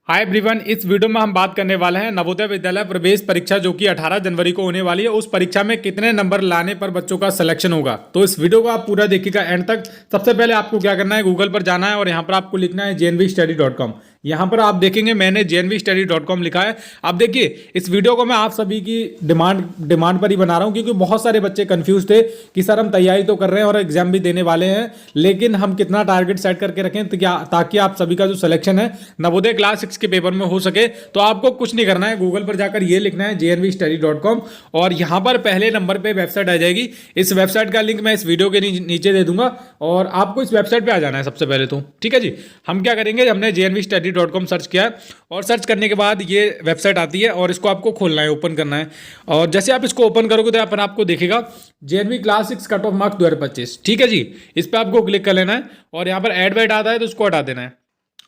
Hi everyone, इस video में हम बात करने वाले हैं नवोदय विद्यालय प्रवेश परीक्षा जो कि 18 जनवरी को होने वाली है। उस परीक्षा में कितने नंबर लाने पर बच्चों का सिलेक्शन होगा। तो इस वीडियो को आप पूरा देखिएगा एंड तक। सबसे पहले आपको क्या करना है, गूगल पर जाना है और यहाँ पर आपको लिखना है jnvstudy.com। यहाँ पर आप देखेंगे मैंने jnvstudy.com लिखा है। अब देखिए, इस वीडियो को मैं आप सभी की डिमांड पर ही बना रहा हूँ, क्योंकि बहुत सारे बच्चे कंफ्यूज थे कि सर हम तैयारी तो कर रहे हैं और एग्जाम भी देने वाले हैं, लेकिन हम कितना टारगेट सेट करके रखें ताकि आप सभी का जो सिलेक्शन है नवोदय क्लास 6 के पेपर में हो सके। तो आपको कुछ नहीं करना है, गूगल पर जाकर ये लिखना है jnvstudy.com और यहाँ पर पहले नंबर पे वेबसाइट आ जाएगी। इस वेबसाइट का लिंक मैं इस वीडियो के नीचे दे दूंगा और आपको इस वेबसाइट पे आ जाना है सबसे पहले तो। ठीक है जी, हम क्या करेंगे, हमने jnvstudy.com सर्च किया है और सर्च करने के बाद ये वेबसाइट आती है और इसको आपको खोलना है, ओपन करना है। और जैसे आप इसको ओपन करोगे तो यहाँ पर आपको देखेगा JNV class 6 cut off marks 2025। ठीक है जी, इस पर आपको क्लिक कर लेना है और यहाँ पर एड वेड आता है तो उसको हटा देना है।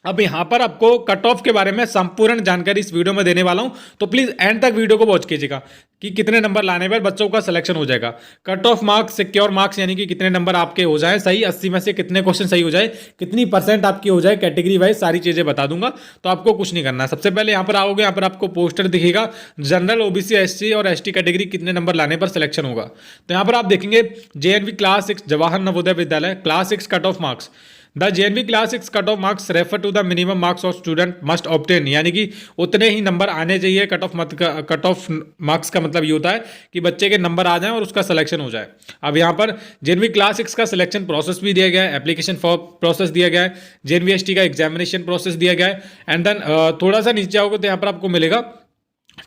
अब यहाँ पर आपको कट ऑफ के बारे में संपूर्ण जानकारी इस वीडियो में देने वाला हूँ, तो प्लीज एंड तक वीडियो को वॉच कीजिएगा कि कितने नंबर लाने पर बच्चों का सिलेक्शन हो जाएगा। Cut off marks, secure marks, यानी कि कितने नंबर आपके हो जाए सही, 80 में से कितने क्वेश्चन सही हो जाए, कितनी परसेंट आपकी हो जाए कैटेगरी वाइज, सारी चीजें बता दूंगा। तो आपको कुछ नहीं करना है। सबसे पहले यहाँ पर आओगे, यहाँ पर आपको पोस्टर दिखेगा जनरल, ओबीसी, एससी और एसटी कैटेगरी कितने नंबर लाने पर सिलेक्शन होगा। तो यहाँ पर आप देखेंगे JNV class 6 Jawahar Navodaya Vidyalaya class 6 cut off marks. The JNV class 6 cut off marks refer to the minimum marks of student must obtain, यानी कि उतने ही नंबर आने चाहिए। कट ऑफ मार्क्स का मतलब ये होता है कि बच्चे के नंबर आ जाएं और उसका सिलेक्शन हो जाए। अब यहाँ पर JNV क्लास 6 का सिलेक्शन प्रोसेस भी दिया गया है, एप्लीकेशन फॉर प्रोसेस दिया गया है, JNV ST का एग्जामिनेशन प्रोसेस दिया गया है। एंड देन थोड़ा सा नीचे आओगे तो यहाँ पर आपको मिलेगा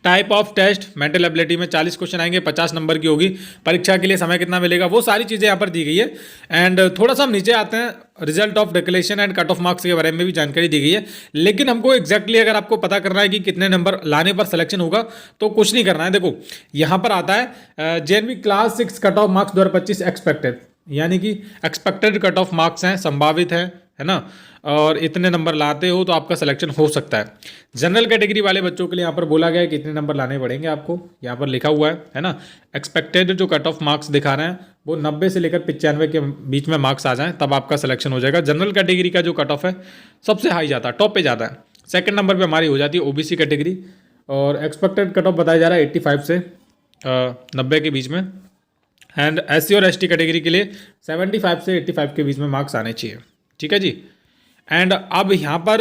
type of test, mental ability में 40 क्वेश्चन आएंगे, 50 नंबर की होगी। परीक्षा के लिए समय कितना मिलेगा, वो सारी चीज़ें यहाँ पर दी गई है। एंड थोड़ा सा हम नीचे आते हैं, result of declaration and cut off marks के बारे में भी जानकारी दी गई है। लेकिन हमको एग्जैक्टली अगर आपको पता करना है कि कितने नंबर लाने पर सिलेक्शन होगा तो कुछ नहीं करना है। देखो यहाँ पर आता है JNV class 6 cut off marks 2025 expected, यानी कि एक्सपेक्टेड कट ऑफ मार्क्स हैं, संभावित है ना, और इतने नंबर लाते हो तो आपका सिलेक्शन हो सकता है। जनरल कैटेगरी वाले बच्चों के लिए यहाँ पर बोला गया है कि इतने नंबर लाने पड़ेंगे आपको, यहाँ पर लिखा हुआ है ना। एक्सपेक्टेड जो कट ऑफ मार्क्स दिखा रहे हैं वो 90 से लेकर 95 के बीच में मार्क्स आ जाएं तब आपका सिलेक्शन हो जाएगा। जनरल कैटेगरी का जो कट ऑफ है सबसे हाई जाता है, टॉप पे जाता है। सेकेंड नंबर पर हमारी हो जाती है OBC कैटेगरी और एक्सपेक्टेड कट ऑफ बताया जा रहा है 85 से 90 के बीच में। एंड SC और ST कैटेगरी के लिए 75 से 85 के बीच में मार्क्स आने चाहिए। ठीक है जी। एंड अब यहाँ पर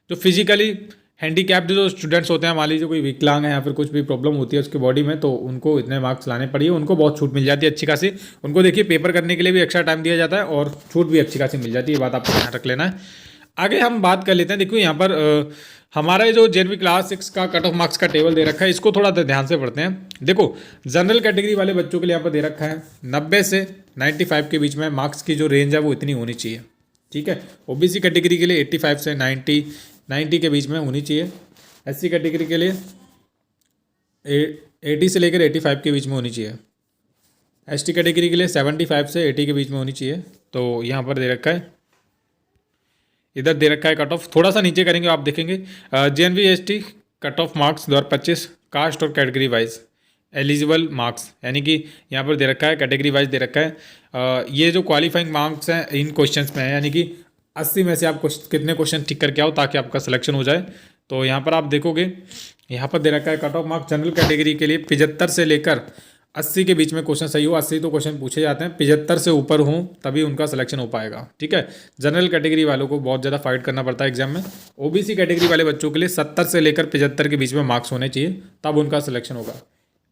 जो फिजिकली हैंडीकैप्ड जो स्टूडेंट्स होते हैं, मान लीजिए कोई विकलांग है या फिर कुछ भी प्रॉब्लम होती है उसकी बॉडी में, तो उनको इतने मार्क्स लाने पड़िए, उनको बहुत छूट मिल जाती है अच्छी खासी। उनको देखिए पेपर करने के लिए भी एक्स्ट्रा टाइम दिया जाता है और छूट भी अच्छी खासी मिल जाती है, ये बात आपको ध्यान रख लेना है। आगे हम बात कर लेते हैं। देखो यहाँ पर हमारा जो JNV क्लास 6 का कट ऑफ मार्क्स का टेबल दे रखा है, इसको थोड़ा ध्यान से पढ़ते हैं। देखो जनरल कैटेगरी वाले बच्चों के लिए यहाँ पर दे रखा है 90 से 95 के बीच में मार्क्स की जो रेंज है वो इतनी होनी चाहिए। ठीक है। OBC कैटेगरी के लिए 85 से 90 के बीच में होनी चाहिए। SC कैटेगरी के लिए 80 से लेकर 85 के बीच में होनी चाहिए। ST कैटेगरी के लिए 75 से 80 के बीच में होनी चाहिए। तो यहाँ पर दे रखा है, इधर दे रखा है कट ऑफ। थोड़ा सा नीचे करेंगे आप देखेंगे JNV ST cut off marks 2025 caste और कैटेगरी वाइज एलिजिबल मार्क्स, यानी कि यहाँ पर दे रखा है कैटेगरी वाइज दे रखा है। ये जो क्वालिफाइंग मार्क्स हैं इन क्वेश्चंस में है, यानी कि 80 में से आप कितने क्वेश्चन ठीक करके आओ ताकि आपका सिलेक्शन हो जाए। तो यहाँ पर आप देखोगे, यहाँ पर दे रखा है cut off marks general category के लिए 75 से लेकर 80 के बीच में क्वेश्चन सही हो। 80 तो क्वेश्चन पूछे जाते हैं, 75 से ऊपर हो तभी उनका सिलेक्शन हो पाएगा। ठीक है। जनरल कैटेगरी वालों को बहुत ज़्यादा फाइट करना पड़ता है एग्जाम में। OBC कैटेगरी वाले बच्चों के लिए 70 से लेकर 75 के बीच में मार्क्स होने चाहिए तब उनका सिलेक्शन होगा।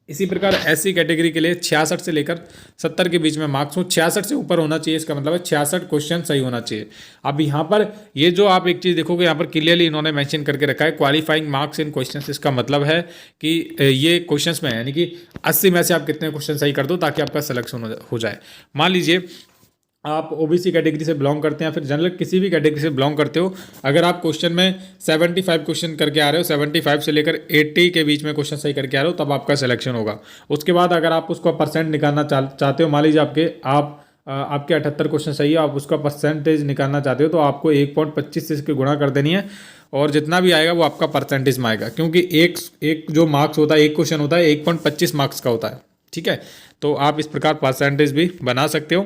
इसी प्रकार SC कैटेगरी के लिए 66 से लेकर 70 के बीच में मार्क्स हो। 66 से ऊपर होना चाहिए, इसका मतलब है 66 क्वेश्चन सही होना चाहिए। अब यहाँ पर ये जो आप एक चीज़ देखोगे, यहाँ पर क्लियरली इन्होंने मेंशन करके रखा है क्वालिफाइंग मार्क्स इन क्वेश्चंस। इसका मतलब है कि ये क्वेश्चंस में है, यानी कि 80 में से आप कितने क्वेश्चन सही कर दो ताकि आपका सिलेक्शन हो जाए। मान लीजिए आप OBC कैटेगरी से बिलोंग करते हैं या फिर जनरल किसी भी कैटेगरी से बिलोंग करते हो, अगर आप क्वेश्चन में 75 क्वेश्चन करके आ रहे हो, 75 से लेकर 80 के बीच में क्वेश्चन सही करके आ रहे हो, तब आपका सिलेक्शन होगा। उसके बाद अगर आप उसका परसेंट निकालना चाहते हो, मान लीजिए आपके 78 क्वेश्चन सही है, आप उसका परसेंटेज निकालना चाहते हो तो आपको 1.25 से इसके गुणा कर देनी है और जितना भी आएगा वो आपका परसेंटेज में आएगा, क्योंकि एक जो मार्क्स होता है, एक क्वेश्चन होता है 1.25 मार्क्स का होता है। ठीक है। तो आप इस प्रकार परसेंटेज भी बना सकते हो।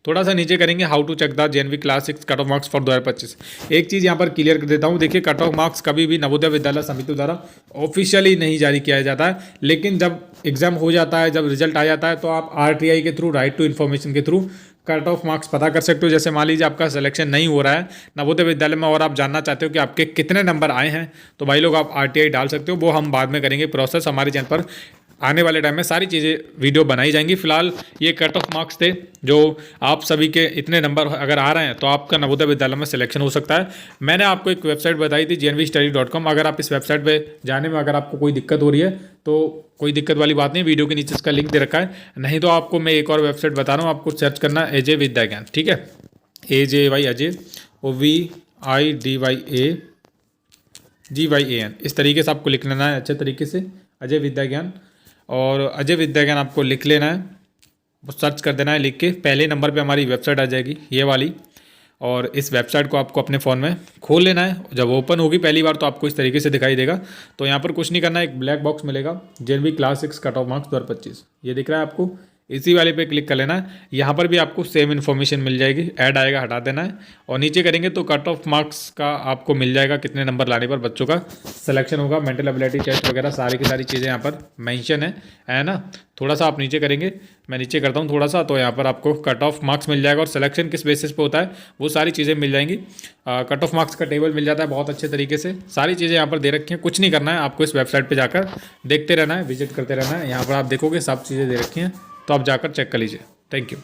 थोड़ा सा नीचे करेंगे how to check the JNV class 6 cut off marks for 2025। एक चीज़ यहाँ पर क्लियर कर देता हूँ, देखिए कट ऑफ मार्क्स कभी भी नवोदय विद्यालय समिति द्वारा ऑफिशियली नहीं जारी किया जाता है, लेकिन जब एग्जाम हो जाता है, जब रिजल्ट आ जाता है, तो आप आरटीआई के थ्रू, राइट टू इन्फॉर्मेशन के थ्रू कट ऑफ मार्क्स पता कर सकते हो। जैसे मान लीजिए आपका सिलेक्शन नहीं हो रहा है नवोदय विद्यालय में और आप जानना चाहते हो कि आपके कितने नंबर आए हैं, तो भाई लोग आप आरटीआई डाल सकते हो। वो हम बाद में करेंगे प्रोसेस, हमारे चैनल पर आने वाले टाइम में सारी चीज़ें वीडियो बनाई जाएंगी। फिलहाल ये कट ऑफ मार्क्स थे जो आप सभी के इतने नंबर अगर आ रहे हैं तो आपका नवोदय विद्यालय में सिलेक्शन हो सकता है। मैंने आपको एक वेबसाइट बताई थी gnvstudy.com, अगर आप इस वेबसाइट पे जाने में अगर आपको कोई दिक्कत हो रही है तो कोई दिक्कत वाली बात नहीं, वीडियो के नीचे इसका लिंक दे रखा है। नहीं तो आपको मैं एक और वेबसाइट बता रहा हूँ, आपको सर्च करना अजय विद्या ज्ञान, ठीक है, AJY अजय VIDYAGYAN, इस तरीके से आपको लिख लेना है अच्छे तरीके से, अजय विद्या ज्ञान। और अजय विद्या ज्ञान आपको लिख लेना है, सर्च कर देना है, लिख के पहले नंबर पे हमारी वेबसाइट आ जाएगी ये वाली, और इस वेबसाइट को आपको अपने फ़ोन में खोल लेना है। जब ओपन होगी पहली बार तो आपको इस तरीके से दिखाई देगा। तो यहाँ पर कुछ नहीं करना है, एक ब्लैक बॉक्स मिलेगा JNV class 6 cut off marks 2025, ये दिख रहा है आपको, इसी वाले पे क्लिक कर लेना है। यहाँ पर भी आपको सेम इन्फॉर्मेशन मिल जाएगी, ऐड आएगा, हटा देना है, और नीचे करेंगे तो कट ऑफ मार्क्स का आपको मिल जाएगा, कितने नंबर लाने पर बच्चों का सिलेक्शन होगा, मेंटल एबिलिटी टेस्ट वगैरह सारी की सारी चीज़ें यहाँ पर मेंशन है ना। थोड़ा सा आप नीचे करेंगे, मैं नीचे करता हूँ थोड़ा सा, तो यहाँ पर आपको कट ऑफ मार्क्स मिल जाएगा और सिलेक्शन किस बेसिस पे होता है वो सारी चीज़ें मिल जाएंगी। कट ऑफ मार्क्स का टेबल मिल जाता है बहुत अच्छे तरीके से, सारी चीज़ें यहाँ पर दे रखी हैं। कुछ नहीं करना है, आपको इस वेबसाइट पर जाकर देखते रहना है, विजिट करते रहना है। यहाँ पर आप देखोगे सब चीज़ें दे रखी हैं, तो आप जाकर चेक कर लीजिए। Thank you.